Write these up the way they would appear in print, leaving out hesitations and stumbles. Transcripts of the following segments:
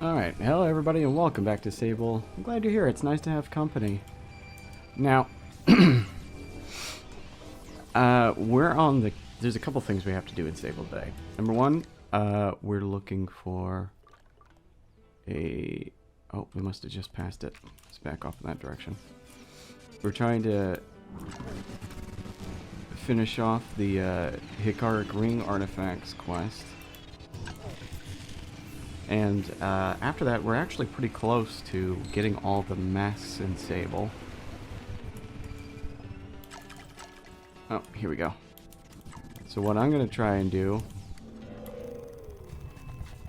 Alright, hello everybody and welcome back to Sable. I'm glad you're here, it's nice to have company. Now, there's a couple things we have to do in Sable today. Number one, we're looking for oh, we must have just passed it. Let's back off in that direction. We're trying to finish off the Hikaric Ring Artifacts quest. And after that, we're actually pretty close to getting all the masks in Sable. Oh, here we go. So what I'm going to try and do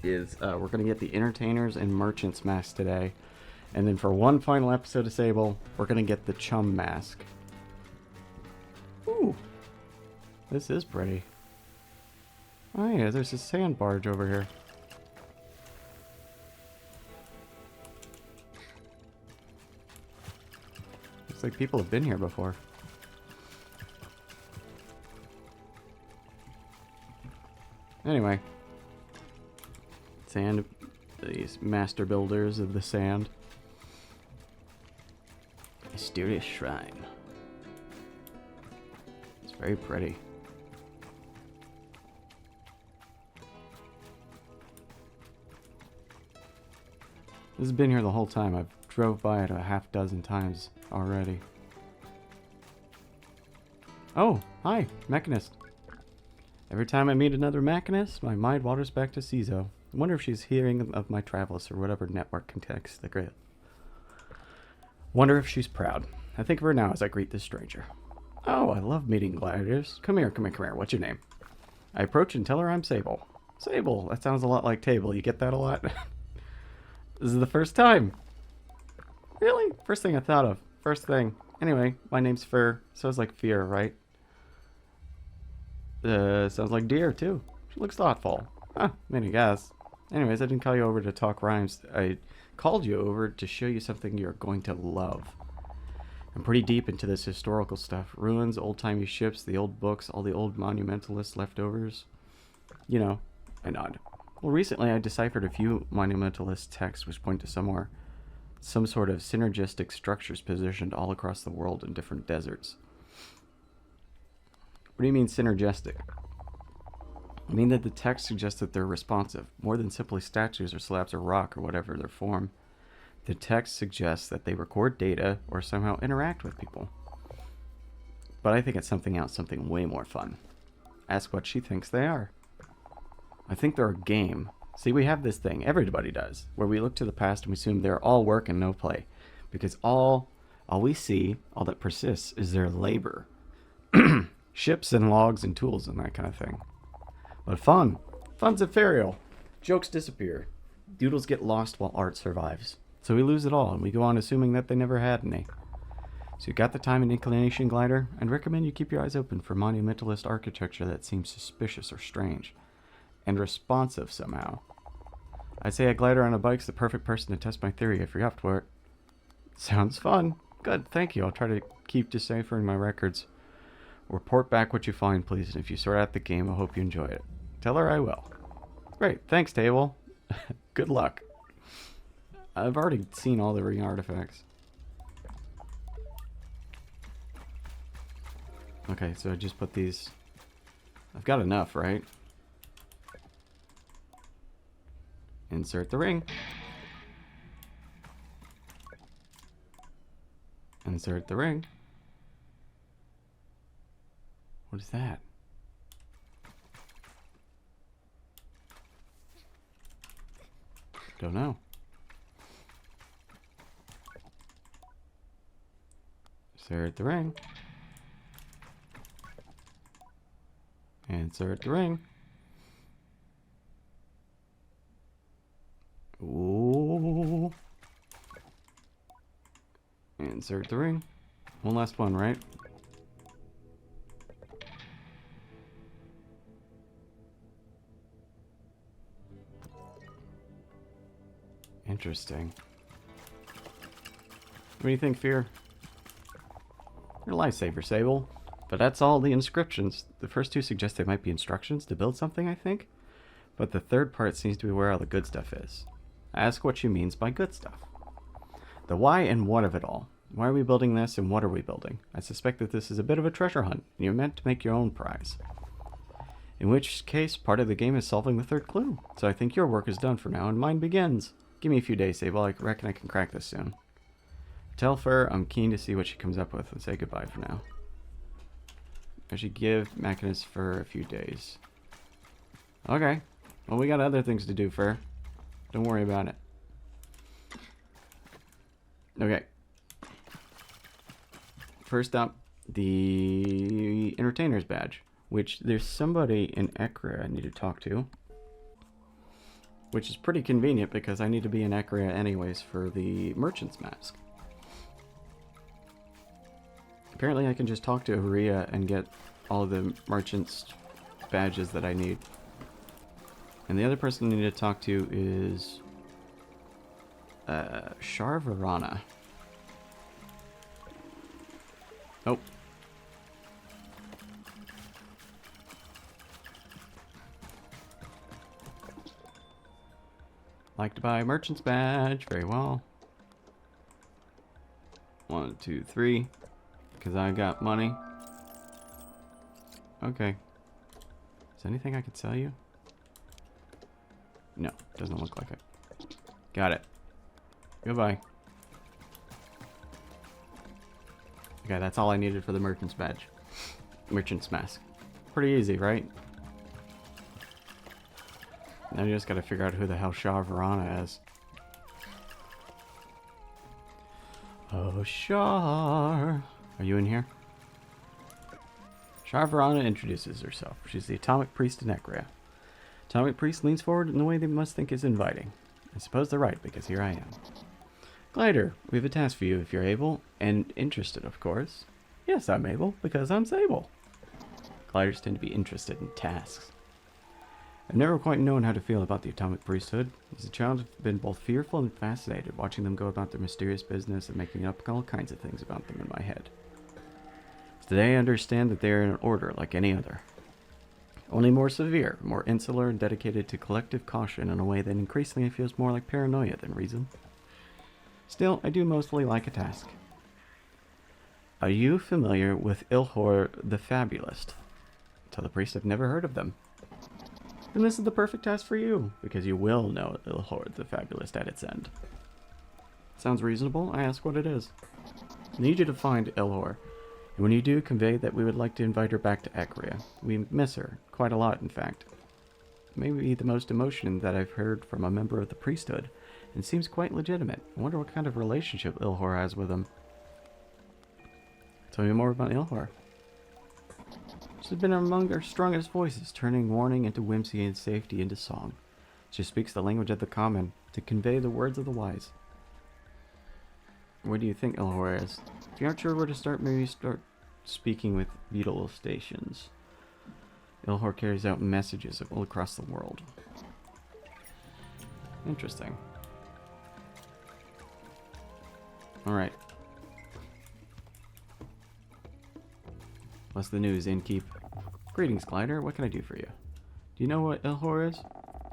is we're going to get the Entertainers and Merchants mask today. And then for one final episode of Sable, we're going to get the Chum mask. Ooh, this is pretty. Oh yeah, there's a sand barge over here. Looks like people have been here before. Anyway. Sand. These master builders of the sand. Mysterious shrine. It's very pretty. This has been here the whole time. I've drove by it a half dozen times already. Oh, hi, Mechanist. Every time I meet another Mechanist, my mind wanders back to Cizo. I wonder if she's hearing of my travels or whatever network context they great. Wonder if she's proud. I think of her now as I greet this stranger. Oh, I love meeting gladiators. Come here, come here, come here. What's your name? I approach and tell her I'm Sable. Sable, that sounds a lot like table. You get that a lot? This is the first time. Really? First thing I thought of. First thing. Anyway, my name's Fur. Sounds like fear, right? Sounds like deer, too. She looks thoughtful. Huh, many guess. Anyways, I didn't call you over to talk rhymes. I called you over to show you something you're going to love. I'm pretty deep into this historical stuff. Ruins, old-timey ships, the old books, all the old monumentalist leftovers. You know, I nod. Well, recently I deciphered a few monumentalist texts which point to some sort of synergistic structures positioned all across the world in different deserts. What do you mean synergistic? I mean that the text suggests that they're responsive, more than simply statues or slabs of rock or whatever their form. The text suggests that they record data or somehow interact with people. But I think it's something else, something way more fun. Ask what she thinks they are. I think they're a game. See, we have this thing, everybody does, where we look to the past and we assume they're all work and no play. Because all we see, all that persists, is their labor. Ships and logs and tools and that kind of thing. But fun's ephemeral. Jokes disappear. Doodles get lost while art survives. So we lose it all, and we go on assuming that they never had any. So you got the time and inclination, Glider? I'd recommend you keep your eyes open for monumentalist architecture that seems suspicious or strange. And responsive somehow. I'd say a glider on a bike's the perfect person to test my theory if you're up for it. Sounds fun. Good, thank you. I'll try to keep deciphering my records. Report back what you find, please, and if you sort out the game, I hope you enjoy it. Tell her I will. Great, thanks, Table. Good luck. I've already seen all the ring artifacts. Okay, so I just put these... I've got enough, right? Insert the ring. Insert the ring. What is that? Don't know. Insert the ring. Insert the ring. Ooh. Insert the ring. One last one, right? Interesting. What do you think, Fear? You're a lifesaver, Sable. But that's all the inscriptions. The first two suggest they might be instructions to build something, I think. But the third part seems to be where all the good stuff is. Ask what she means by good stuff. The why and what of it all. Why are we building this and what are we building? I suspect that this is a bit of a treasure hunt, and you're meant to make your own prize. In which case, part of the game is solving the third clue. So I think your work is done for now, and mine begins. Give me a few days, Sable. I reckon I can crack this soon. Tell Fur I'm keen to see what she comes up with, and say goodbye for now. I should give Macinus Fur a few days. Okay. Well, we got other things to do, Fur. Don't worry about it. Okay. First up, the Entertainer's Badge, which there's somebody in Ekria I need to talk to. Which is pretty convenient because I need to be in Ekria anyways for the Merchant's Mask. Apparently I can just talk to Llya and get all of the Merchant's badges that I need. And the other person I need to talk to is Sharvarana. Oh. Like to buy a merchant's badge. Very well. 1, 2, 3. Because I got money. Okay. Is there anything I could sell you? No, doesn't look like it. Got it. Goodbye. Okay, that's all I needed for the merchant's badge. Merchant's mask. Pretty easy, right? Now you just gotta figure out who the hell Sharvarana is. Oh, Shar. Are you in here? Sharvarana introduces herself. She's the Atomic Priest in Ekria. Atomic Priest leans forward in a way they must think is inviting. I suppose they're right, because here I am. Glider, we have a task for you if you're able, and interested, of course. Yes, I'm able, because I'm Sable. Gliders tend to be interested in tasks. I've never quite known how to feel about the Atomic Priesthood. As a child, I've been both fearful and fascinated, watching them go about their mysterious business and making up all kinds of things about them in my head. Today I understand that they are an order like any other. Only more severe, more insular, and dedicated to collective caution in a way that increasingly feels more like paranoia than reason. Still, I do mostly like a task. Are you familiar with Llya the Fabulist? Tell the priest I've never heard of them. Then this is the perfect task for you, because you will know Llya the Fabulist at its end. Sounds reasonable? I ask what it is. I need you to find Llya. And when you do, convey that we would like to invite her back to Ekria. We miss her, quite a lot in fact. Maybe the most emotion that I've heard from a member of the priesthood, and seems quite legitimate. I wonder what kind of relationship Llya has with him. Tell me more about Llya. She's been among our strongest voices, turning warning into whimsy and safety into song. She speaks the language of the common, to convey the words of the wise. Where do you think Llya is? If you aren't sure where to start, maybe start speaking with beetle stations. Llya carries out messages all across the world. Interesting. Alright. What's the news, Innkeep? Greetings, Glider. What can I do for you? Do you know what Llya is?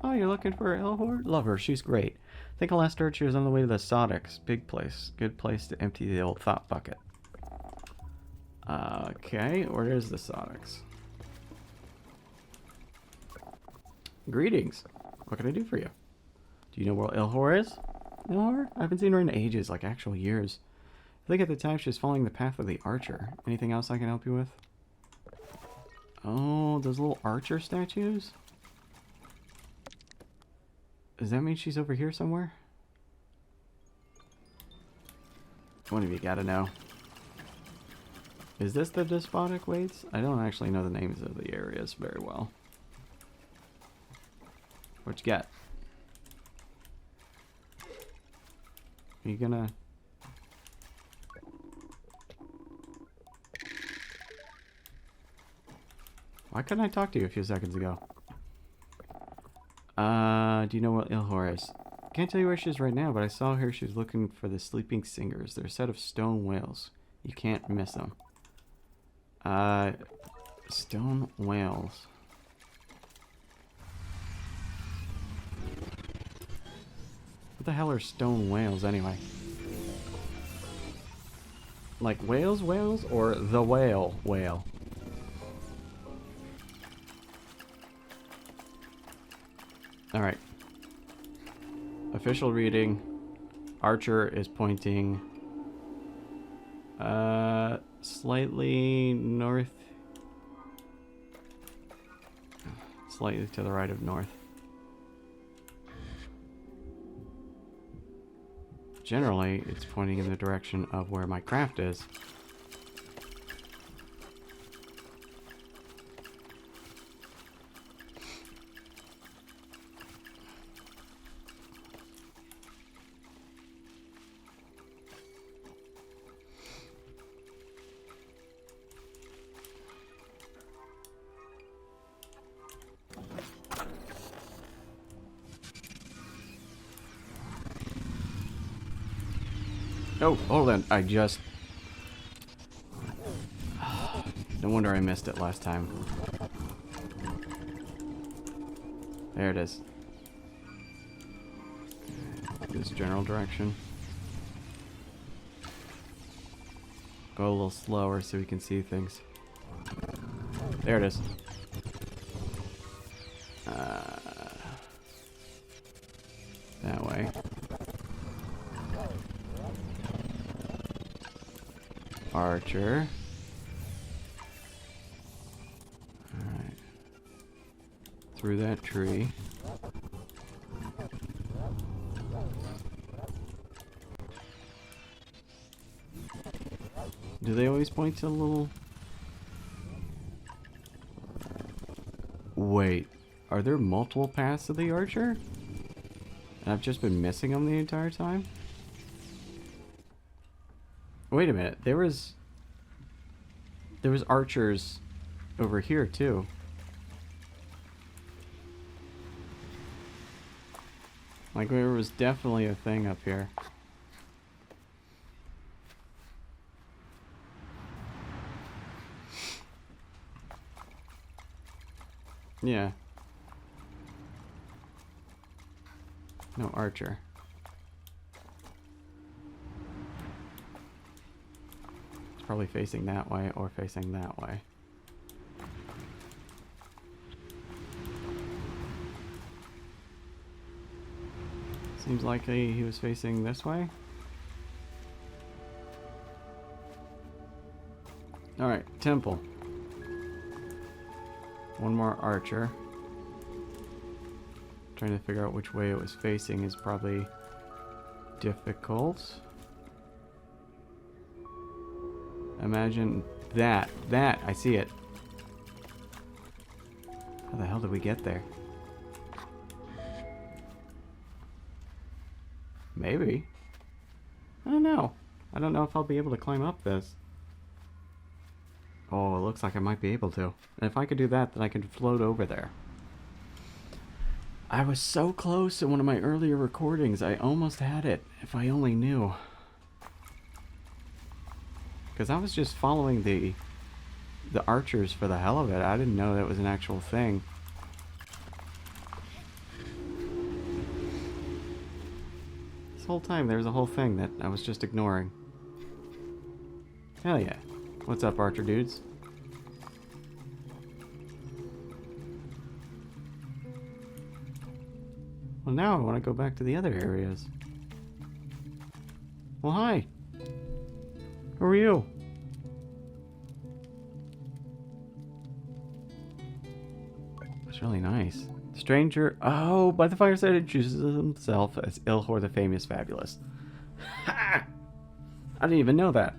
Oh, you're looking for Llya? Love her. She's great. I think I last heard she was on the way to the Sodex. Big place. Good place to empty the old thought bucket. Okay, where is the Sodex? Greetings. What can I do for you? Do you know where Llya is? Llya? I haven't seen her in ages, like actual years. I think at the time she was following the path of the archer. Anything else I can help you with? Oh, those little archer statues? Does that mean she's over here somewhere? One of you gotta know. Is this the despotic waits? I don't actually know the names of the areas very well. What you got? Are you gonna... Why couldn't I talk to you a few seconds ago? Do you know what Llya is? Can't tell you where she is right now, but I saw her. She was looking for the sleeping singers. They're a set of stone whales. You can't miss them. Stone whales. What the hell are stone whales anyway? Like whales, or the whale, whale? Alright. Official reading. Archer is pointing slightly north. Slightly to the right of north. Generally, it's pointing in the direction of where my craft is. Oh, hold on. I just... No wonder I missed it last time. There it is. This general direction. Go a little slower so we can see things. There it is. That way. Archer. Alright. Through that tree. Do they always point to a little... Wait. Are there multiple paths to the archer? And I've just been missing them the entire time? Wait a minute, there was archers over here too. Like there was definitely a thing up here. Yeah. No archer. Probably facing that way or facing that way. Seems like he was facing this way. Alright, temple. One more archer. Trying to figure out which way it was facing is probably difficult. Imagine that. I see it. How the hell did we get there? Maybe. I don't know. I don't know if I'll be able to climb up this. Oh, it looks like I might be able to. And if I could do that, then I could float over there. I was so close in one of my earlier recordings. I almost had it. If I only knew. Because I was just following the archers for the hell of it. I didn't know that was an actual thing. This whole time there was a whole thing that I was just ignoring. Hell yeah. What's up, archer dudes? Well, now I want to go back to the other areas. Well, hi. Who are you? It's really nice. Stranger. Oh, by the fireside introduces himself as Llya the famous fabulist. Ha! I didn't even know that.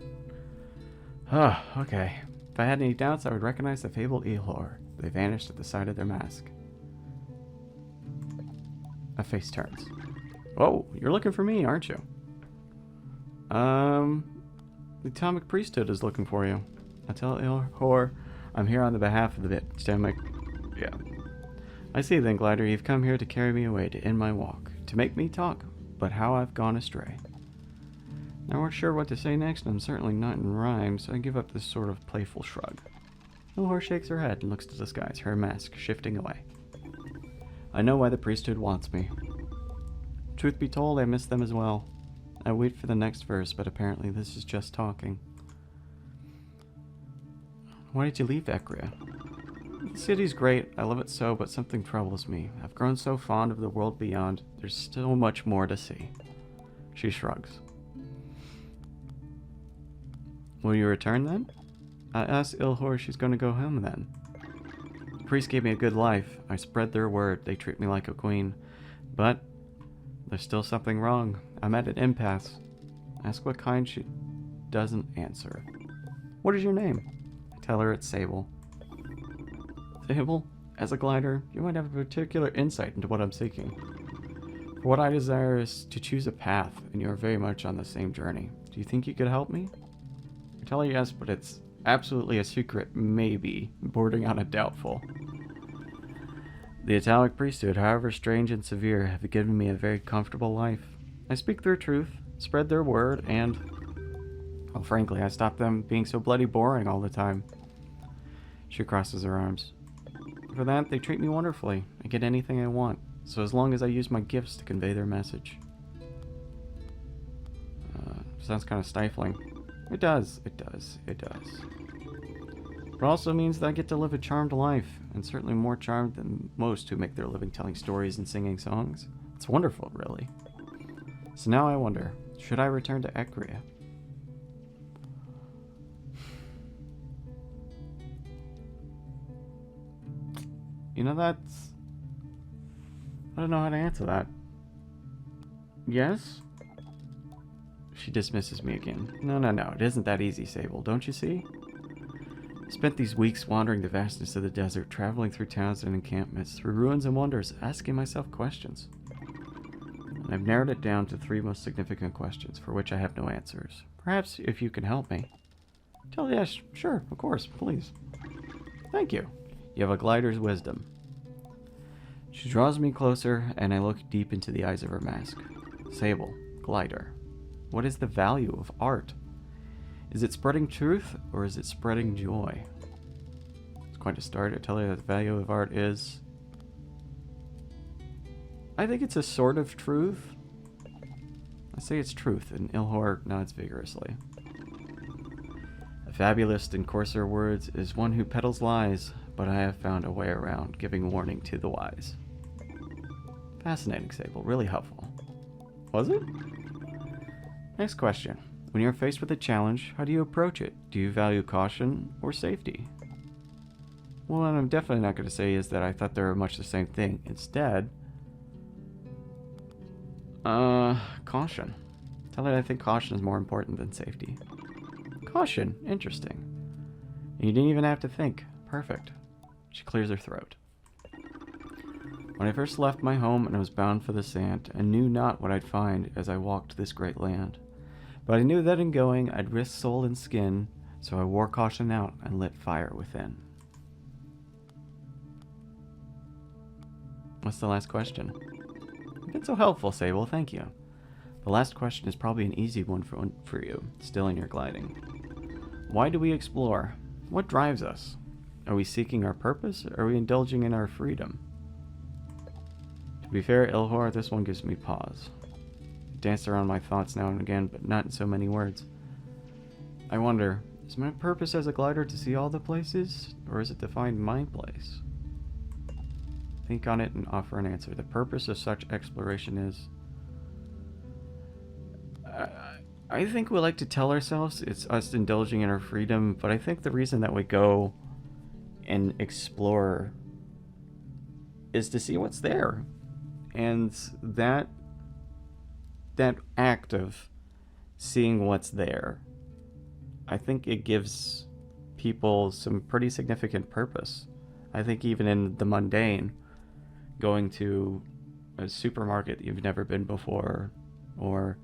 Oh, okay. If I had any doubts, I would recognize the fabled Llya. They vanished at the sight of their mask. A face turns. Oh, you're looking for me, aren't you? The Atomic Priesthood is looking for you. I tell Llya I'm here on the behalf of the Atomic... Yeah. I see then, Glider, you've come here to carry me away, to end my walk. To make me talk, but how I've gone astray. Now we're sure what to say next, and I'm certainly not in rhyme, so I give up this sort of playful shrug. Llya shakes her head and looks to the skies, her mask shifting away. I know why the priesthood wants me. Truth be told, I miss them as well. I wait for the next verse, but apparently this is just talking. Why did you leave Llya? The city's great, I love it so, but something troubles me. I've grown so fond of the world beyond, there's still much more to see. She shrugs. Will you return then? I asked Llya if she's going to go home then. The priest gave me a good life. I spread their word. They treat me like a queen. But there's still something wrong. I'm at an impasse. Ask what kind, she doesn't answer. What is your name? I tell her it's Sable. Sable, as a glider, you might have a particular insight into what I'm seeking. For what I desire is to choose a path, and you are very much on the same journey. Do you think you could help me? I tell her yes, but it's absolutely a secret, maybe, bordering on a doubtful. The Italic priesthood, however strange and severe, have given me a very comfortable life. I speak their truth, spread their word, and, well, frankly, I stop them being so bloody boring all the time. She crosses her arms. For that, they treat me wonderfully. I get anything I want, so as long as I use my gifts to convey their message. Sounds kind of stifling. It does. It also means that I get to live a charmed life, and certainly more charmed than most who make their living telling stories and singing songs. It's wonderful, really. So now I wonder, should I return to Llya? You know, I don't know how to answer that. Yes? She dismisses me again. No, it isn't that easy, Sable, don't you see? I spent these weeks wandering the vastness of the desert, traveling through towns and encampments, through ruins and wonders, asking myself questions. And I've narrowed it down to 3 most significant questions, for which I have no answers. Perhaps if you can help me. Yes, sure, of course, please. Thank you. You have a glider's wisdom. She draws me closer, and I look deep into the eyes of her mask. Sable, glider. What is the value of art? Is it spreading truth, or is it spreading joy? It's quite a start. I tell you that the value of art is... I think it's a sort of truth. I say it's truth, and Llya nods vigorously. A fabulist, in coarser words, is one who peddles lies, but I have found a way around, giving warning to the wise. Fascinating, Sable. Really helpful. Was it? Next question. When you're faced with a challenge, how do you approach it? Do you value caution or safety? Well, what I'm definitely not going to say is that I thought they were much the same thing. Instead, caution. Tell her I think caution is more important than safety. Caution. Interesting. And you didn't even have to think. Perfect. She clears her throat. When I first left my home and was bound for the sand, I knew not what I'd find as I walked this great land. But I knew that in going, I'd risk soul and skin, so I wore caution out and lit fire within. What's the last question? You've been so helpful, Sable, thank you. The last question is probably an easy one for you, still in your gliding. Why do we explore? What drives us? Are we seeking our purpose, or are we indulging in our freedom? To be fair, Llya, this one gives me pause. I dance around my thoughts now and again, but not in so many words. I wonder, is my purpose as a glider to see all the places, or is it to find my place? Think on it and offer an answer. The purpose of such exploration is... I think we like to tell ourselves it's us indulging in our freedom, but I think the reason that we go and explore is to see what's there. And that act of seeing what's there, I think it gives people some pretty significant purpose. I think even in the mundane, going to a supermarket you've never been before, or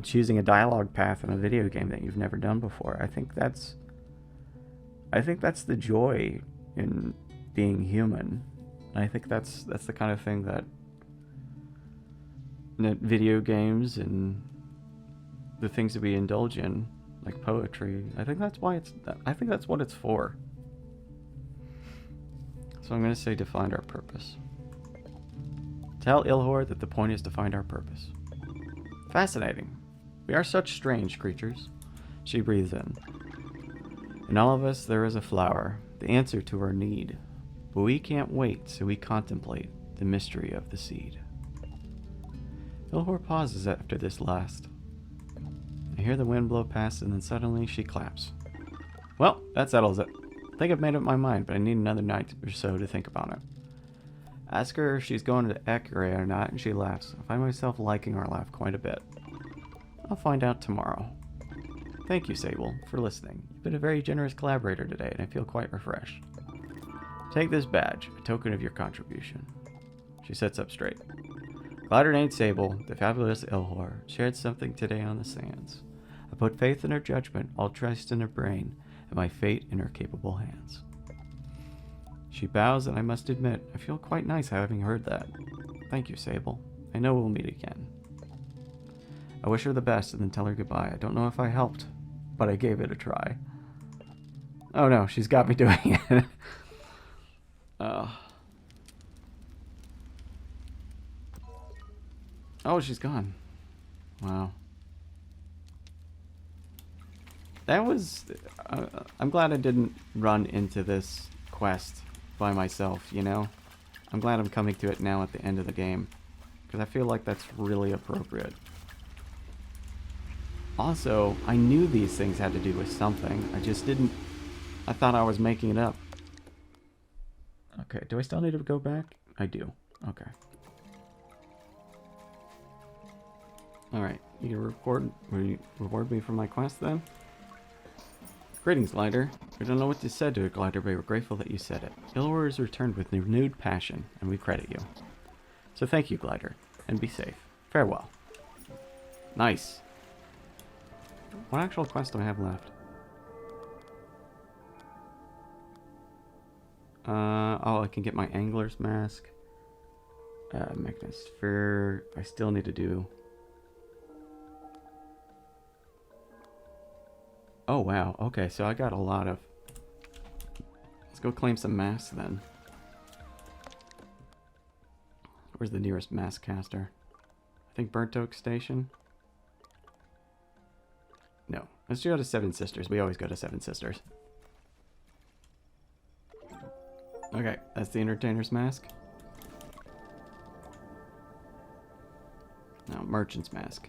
choosing a dialogue path in a video game that you've never done before, I think that's the joy in being human. I think that's the kind of thing that video games and the things that we indulge in, like poetry, I think that's what it's for. So I'm going to say to find our purpose. Tell Ilhor that the point is to find our purpose. Fascinating. We are such strange creatures. She breathes in. In all of us there is a flower, the answer to our need. But we can't wait, so we contemplate the mystery of the seed. Ilhor pauses after this last. I hear the wind blow past, and then suddenly she claps. Well, that settles it. I think I've made up my mind, but I need another night or so to think about it. Ask her if she's going to Ekure or not, and she laughs. I find myself liking our laugh quite a bit. I'll find out tomorrow. Thank you, Sable, for listening. You've been a very generous collaborator today, and I feel quite refreshed. Take this badge, a token of your contribution. She sits up straight. Glider named Sable, the fabulist Ilhor, shared something today on the sands. I put faith in her judgment, all trust in her brain, and my fate in her capable hands. She bows, and I must admit, I feel quite nice having heard that. Thank you, Sable. I know we'll meet again. I wish her the best and then tell her goodbye. I don't know if I helped, but I gave it a try. Oh no, she's got me doing it. Oh, she's gone. Wow. That was... I'm glad I didn't run into this quest by myself, you know? I'm glad I'm coming to it now at the end of the game, because I feel like that's really appropriate. Also, I knew these things had to do with something. I just didn't... I thought I was making it up. Okay, do I still need to go back? I do. Okay. Alright, you can reward me for my quest then? Greetings, Glider. We don't know what you said to it, Glider, but we're grateful that you said it. Ilhor has returned with renewed passion, and we credit you. So thank you, Glider, and be safe. Farewell. Nice. What actual quest do I have left? Oh, I can get my angler's mask. Magnosphere. I still need to do... Oh, wow. Okay, so I got a lot of... Let's go claim some masks then. Where's the nearest mask caster? I think Burnt Oak Station? No. Let's go to Seven Sisters. We always go to Seven Sisters. Okay, that's the Entertainer's Mask. Now, Merchant's Mask.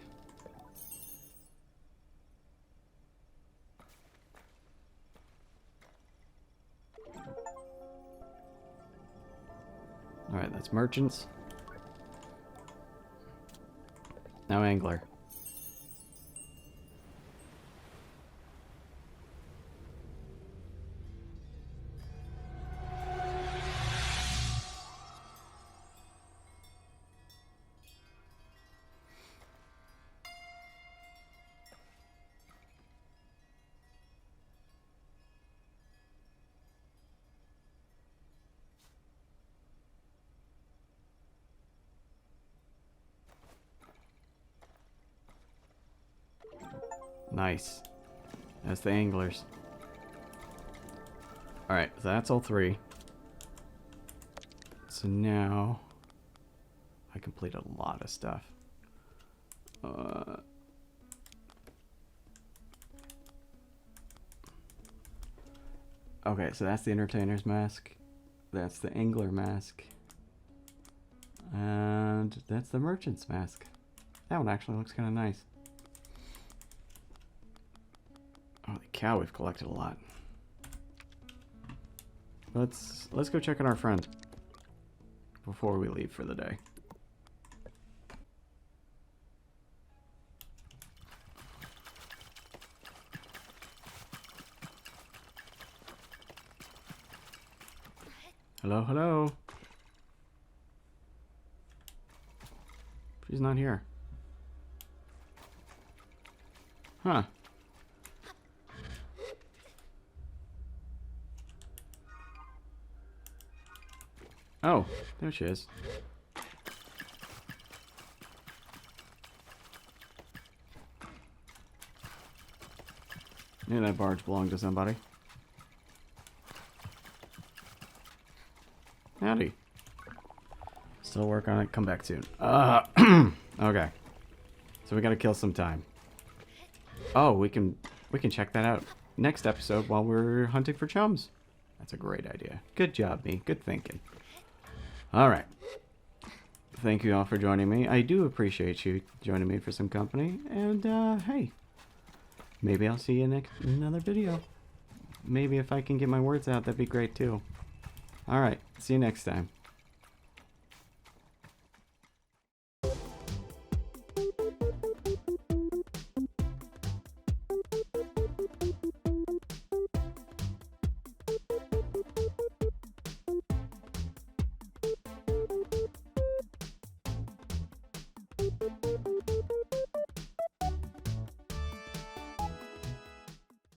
Alright, that's Merchants. Now Angler. Nice. That's the anglers. Alright, so that's all three. So now... I completed a lot of stuff. Okay, so that's the Entertainer's Mask. That's the Angler Mask. And that's the Merchant's Mask. That one actually looks kind of nice. Holy cow, we've collected a lot. Let's go check on our friend before we leave for the day. Hello, hello. She's not here. Huh. Oh, there she is. Knew that barge belonged to somebody. still work on it. Come back soon. Okay. So we gotta kill some time. Oh, we can check that out next episode while we're hunting for chums. That's a great idea. Good job, me. Good thinking. All right. Thank you all for joining me. I do appreciate you joining me for some company. And, hey, maybe I'll see you in another video. Maybe if I can get my words out, that'd be great, too. All right. See you next time.